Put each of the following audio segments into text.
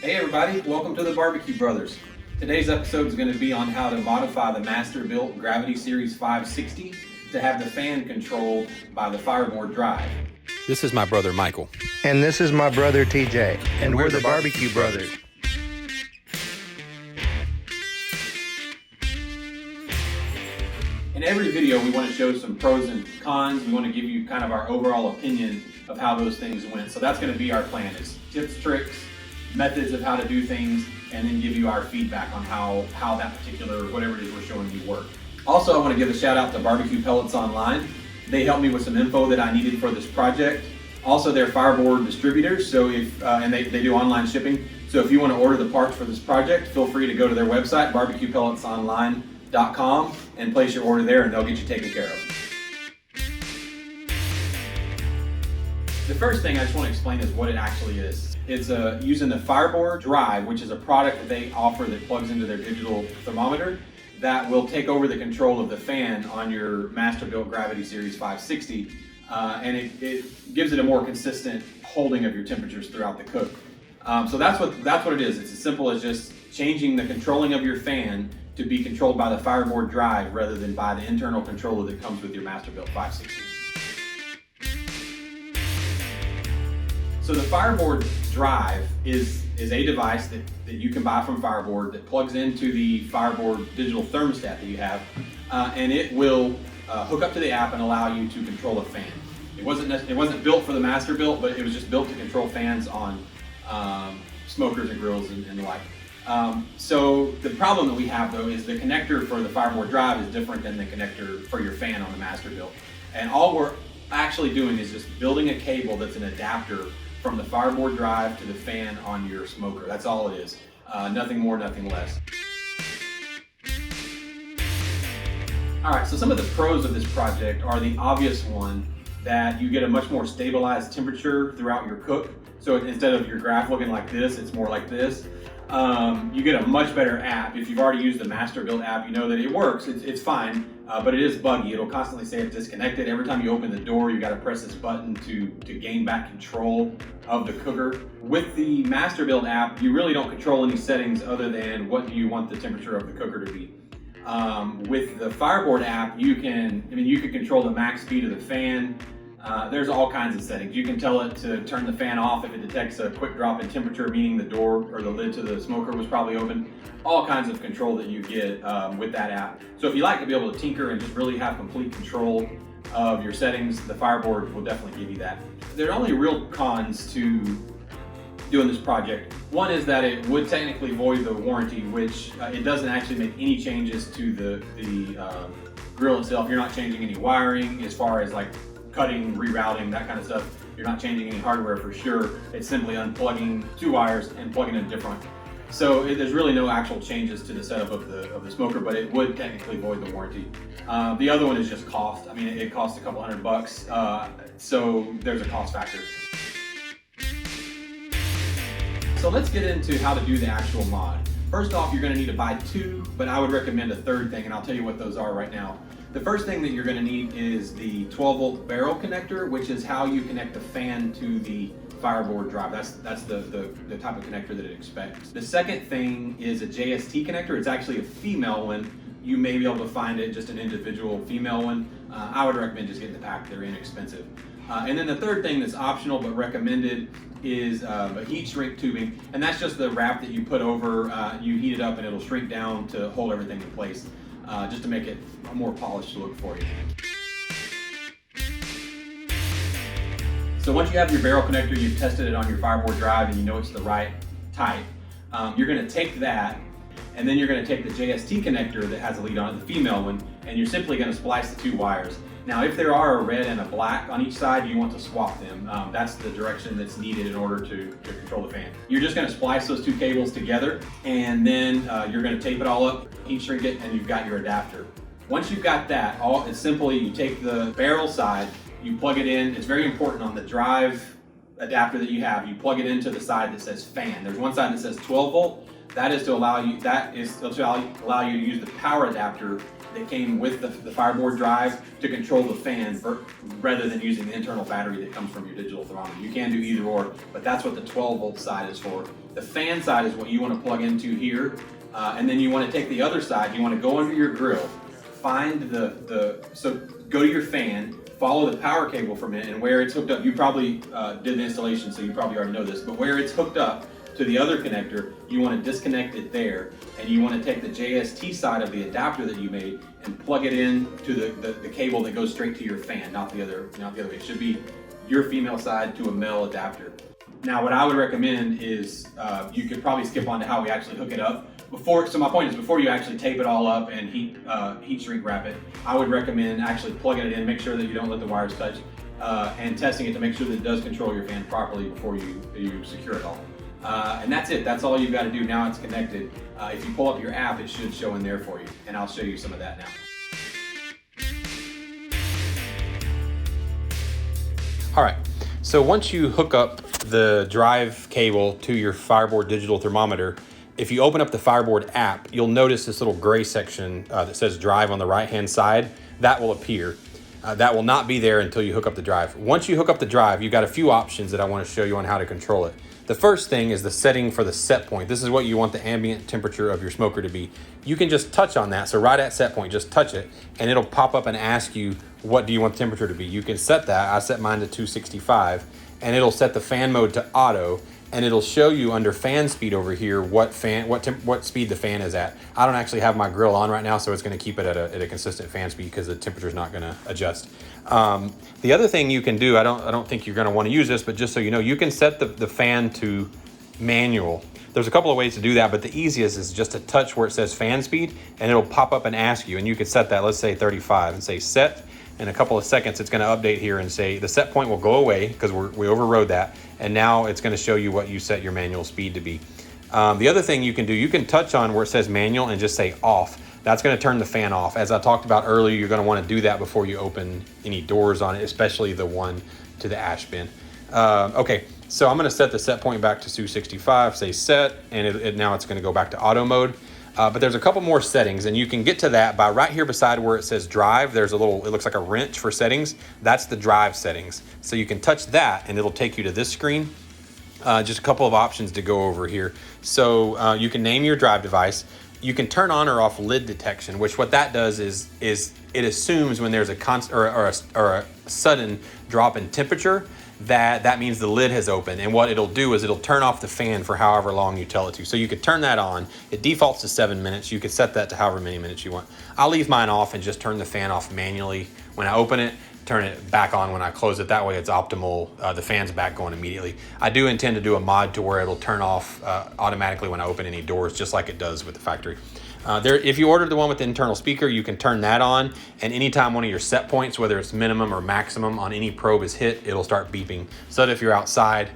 Hey everybody, welcome to the Barbecue Brothers. Today's episode is going to be on how to modify the Masterbuilt Gravity Series 560 to have the fan controlled by the Fireboard Drive. This is my brother Michael. And this is my brother TJ. And we're the Barbecue Brothers. In every video we want to show some pros and cons. We want to give you kind of our overall opinion of how those things went. So that's going to be our plan, is tips, tricks, methods of how to do things, and then give you our feedback on how that particular, whatever it is we're showing you, work. Also, I want to give a shout out to Barbecue Pellets Online. They helped me with some info that I needed for this project. Also, they're Fireboard distributors, so and they do online shipping. So if you want to order the parts for this project, feel free to go to their website, barbecuepelletsonline.com, and place your order there, and they'll get you taken care of. The first thing I just want to explain is what it actually is. It's using the Fireboard Drive, which is a product that they offer that plugs into their digital thermometer that will take over the control of the fan on your Masterbuilt Gravity Series 560, and it gives it a more consistent holding of your temperatures throughout the cook. So that's what it is. It's as simple as just changing the controlling of your fan to be controlled by the Fireboard Drive rather than by the internal controller that comes with your Masterbuilt 560. So the Fireboard Drive is a device that you can buy from Fireboard that plugs into the Fireboard digital thermostat that you have, and it will hook up to the app and allow you to control a fan. It wasn't built for the Masterbuilt, but it was just built to control fans on smokers and grills and the like. So the problem that we have though is the connector for the Fireboard Drive is different than the connector for your fan on the Masterbuilt. And all we're actually doing is just building a cable that's an adapter from the Fireboard Drive to the fan on your smoker. That's all it is. Nothing more, nothing less. All right, so some of the pros of this project are the obvious one, that you get a much more stabilized temperature throughout your cook. So instead of your graph looking like this, it's more like this. You get a much better app. If you've already used the Masterbuilt app, you know that it works. It's fine, but it is buggy. It'll constantly say it's disconnected. Every time you open the door, you got to press this button to gain back control of the cooker. With the Masterbuilt app, you really don't control any settings other than what do you want the temperature of the cooker to be. With the Fireboard app, you can control the max speed of the fan. There's all kinds of settings. You can tell it to turn the fan off if it detects a quick drop in temperature, meaning the door or the lid to the smoker was probably open. All kinds of control that you get with that app. So if you like to be able to tinker and just really have complete control of your settings, the Fireboard will definitely give you that. There are only real cons to doing this project. One is that it would technically void the warranty, which it doesn't actually make any changes to the grill itself. You're not changing any wiring as far as like cutting, rerouting, that kind of stuff. You're not changing any hardware for sure. It's simply unplugging two wires and plugging in different. So there's really no actual changes to the setup of the smoker, but it would technically void the warranty. The other one is just cost. I mean, it costs a couple $100, so there's a cost factor. So let's get into how to do the actual mod. First off, you're going to need to buy two, but I would recommend a third thing, and I'll tell you what those are right now. The first thing that you're going to need is the 12-volt barrel connector, which is how you connect the fan to the Fireboard Drive. That's the type of connector that it expects. The second thing is a JST connector. It's actually a female one. You may be able to find it, just an individual female one. I would recommend just getting the pack. They're inexpensive. And then the third thing that's optional but recommended is a heat shrink tubing, and that's just the wrap that you put over, you heat it up and it'll shrink down to hold everything in place, just to make it a more polished look for you. So once you have your barrel connector, you've tested it on your Fireboard Drive and you know it's the right type, you're going to take that and then you're going to take the JST connector that has a lead on it, the female one, and you're simply going to splice the two wires. Now, if there are a red and a black on each side, you want to swap them. That's the direction that's needed in order to control the fan. You're just going to splice those two cables together, and then you're going to tape it all up, heat shrink it, and you've got your adapter. Once you've got that, it's simply you take the barrel side, you plug it in. It's very important on the drive adapter that you have, you plug it into the side that says fan. There's one side that says 12 volt. That is to allow you to use the power adapter that came with the Fireboard drive to control the fan rather than using the internal battery that comes from your digital thermometer. You can do either or, but that's what the 12 volt side is for. The fan side is what you want to plug into here, and then you want to take the other side, you want to go under your grill, find so go to your fan, follow the power cable from it, and where it's hooked up, you probably did the installation, so you probably already know this, but where it's hooked up to the other connector, you want to disconnect it there, and you want to take the JST side of the adapter that you made and plug it in to the cable that goes straight to your fan, not the other way. It should be your female side to a male adapter. Now, what I would recommend is you could probably skip on to how we actually hook it up. So my point is, before you actually tape it all up and heat shrink wrap it, I would recommend actually plugging it in, make sure that you don't let the wires touch, and testing it to make sure that it does control your fan properly before you secure it all. And that's it. That's all you've got to do. Now it's connected. If you pull up your app, it should show in there for you, and I'll show you some of that now. All right, so once you hook up the drive cable to your Fireboard digital thermometer, if you open up the Fireboard app, you'll notice this little gray section that says drive on the right-hand side. That will appear. That will not be there until you hook up the drive. Once you hook up the drive, you've got a few options that I want to show you on how to control it. The first thing is the setting for the set point. This is what you want the ambient temperature of your smoker to be. You can just touch on that. So right at set point, just touch it, and it'll pop up and ask you, what do you want the temperature to be? You can set that. I set mine to 265, and it'll set the fan mode to auto, and it'll show you under fan speed over here what speed the fan is at. I don't actually have my grill on right now, so it's going to keep it at a consistent fan speed because the temperature is not going to adjust. The other thing you can do, I don't think you're going to want to use this, but just so you know, you can set the fan to manual. There's a couple of ways to do that, but the easiest is just to touch where it says fan speed, and it'll pop up and ask you, and you can set that, let's say 35, and say set. In a couple of seconds, it's going to update here and say the set point will go away because we overrode that, and now it's going to show you what you set your manual speed to be. The other thing you can do, you can touch on where it says manual and just say off. That's going to turn the fan off. As I talked about earlier, you're going to want to do that before you open any doors on it, especially the one to the ash bin. Okay, so I'm going to set the set point back to 265, say set, and now it's going to go back to auto mode. But there's a couple more settings, and you can get to that by right here beside where it says drive. There's a little, it looks like a wrench for settings. That's the drive settings. So you can touch that and it'll take you to this screen. Just a couple of options to go over here. So you can name your drive device. You can turn on or off lid detection, which what that does is it assumes when there's a constant or a sudden drop in temperature, that means the lid has opened, and what it'll do is it'll turn off the fan for however long you tell it to. So you could turn that on. It defaults to 7 minutes. You could set that to however many minutes you want. I'll leave mine off and just turn the fan off manually when I open it, turn it back on when I close it. That way it's optimal. The fan's back going immediately. I do intend to do a mod to where it'll turn off automatically when I open any doors, just like it does with the factory. If you ordered the one with the internal speaker, you can turn that on, and anytime one of your set points, whether it's minimum or maximum on any probe is hit, it'll start beeping, so that if you're outside,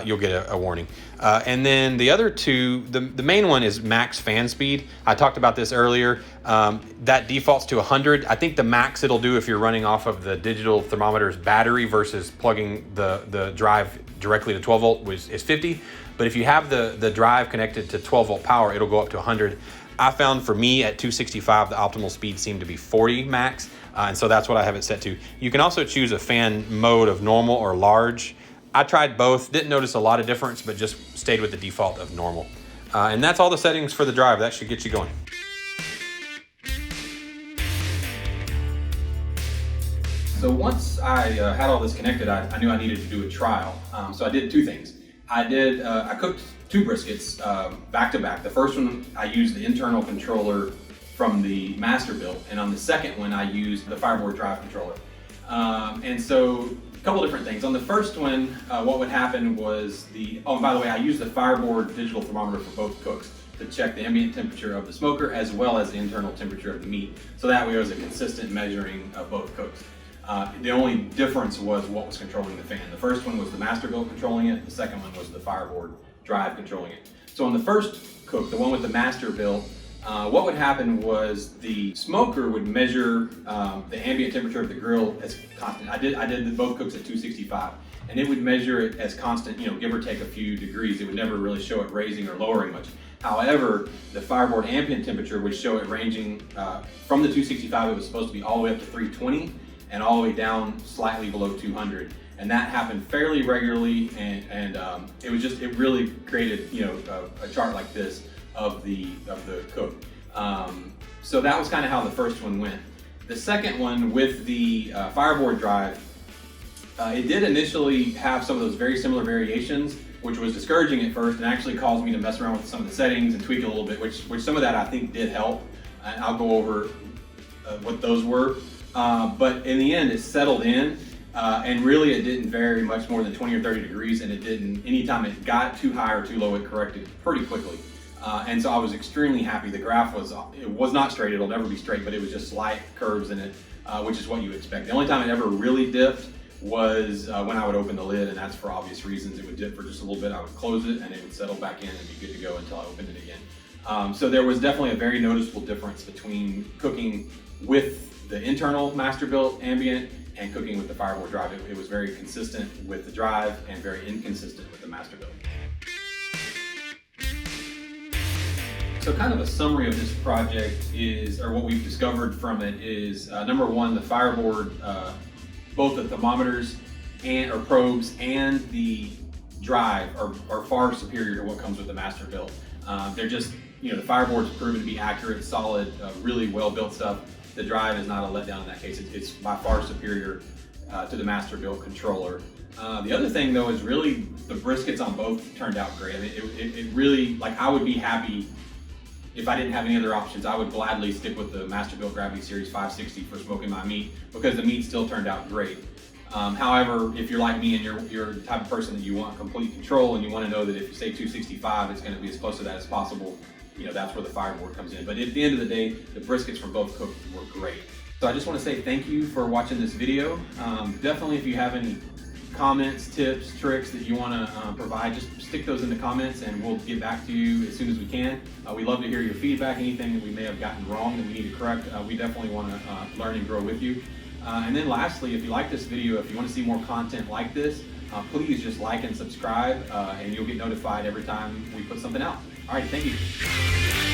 you'll get a warning. And then the other two, the main one is max fan speed. I talked about this earlier. That defaults to 100. I think the max it'll do if you're running off of the digital thermometer's battery versus plugging the drive directly to 12 volt is 50. But if you have the drive connected to 12 volt power, it'll go up to 100. I found for me at 265, the optimal speed seemed to be 40 max. And so that's what I have it set to. You can also choose a fan mode of normal or large. I tried both, didn't notice a lot of difference, but just stayed with the default of normal. And that's all the settings for the drive. That should get you going. So once I had all this connected, I knew I needed to do a trial. So I did two things. I cooked two briskets back to back. The first one, I used the internal controller from the Masterbuilt, and on the second one, I used the Fireboard Drive controller. And so a couple different things. On the first one, what would happen was and by the way, I used the Fireboard digital thermometer for both cooks to check the ambient temperature of the smoker as well as the internal temperature of the meat. So that way it was a consistent measuring of both cooks. The only difference was what was controlling the fan. The first one was the Masterbuilt controlling it. The second one was the Fireboard Drive controlling it. So on the first cook, the one with the Masterbuilt, what would happen was the smoker would measure the ambient temperature of the grill as constant. I did both cooks at 265, and it would measure it as constant, give or take a few degrees. It would never really show it raising or lowering much. However, the Fireboard ambient temperature would show it ranging from the 265, it was supposed to be all the way up to 320 and all the way down slightly below 200. And that happened fairly regularly, and it really created, you know, a chart like this of the cook. So that was kind of how the first one went. The second one with the Fireboard drive, it did initially have some of those very similar variations, which was discouraging at first and actually caused me to mess around with some of the settings and tweak it a little bit, which some of that I think did help. And I'll go over what those were. But in the end, it settled in, and really it didn't vary much more than 20 or 30 degrees, and it didn't, anytime it got too high or too low, it corrected pretty quickly. And so I was extremely happy. The graph it was not straight, it'll never be straight, but it was just slight curves in it, which is what you expect. The only time it ever really dipped was when I would open the lid, and that's for obvious reasons. It would dip for just a little bit, I would close it, and it would settle back in and be good to go until I opened it again. So there was definitely a very noticeable difference between cooking with the internal Masterbuilt ambient and cooking with the Fireboard drive. It was very consistent with the drive and very inconsistent with the Masterbuilt. So kind of a summary of this project is, or what we've discovered from it is, number one, the Fireboard, both the thermometers or probes and the drive are far superior to what comes with the Masterbuilt. They're just, you know, the Fireboard's proven to be accurate, solid, really well-built stuff. The drive is not a letdown in that case. It's by far superior to the Masterbuilt controller. The other thing though is really the briskets on both turned out great. I mean, it really, like, I would be happy if I didn't have any other options. I would gladly stick with the Masterbuilt Gravity Series 560 for smoking my meat, because the meat still turned out great. However, if you're like me and you're the type of person that you want complete control and you want to know that if you say 265, it's going to be as close to that as possible, you know, that's where the Fireboard comes in. But at the end of the day, the briskets from both cooks were great. So I just want to say thank you for watching this video. Definitely, if you have any comments, tips, tricks that you want to provide, just stick those in the comments and we'll get back to you as soon as we can. We love to hear your feedback, anything that we may have gotten wrong that we need to correct. We definitely want to learn and grow with you. And then lastly, if you like this video, if you want to see more content like this, please just like and subscribe, and you'll get notified every time we put something out. All right, thank you.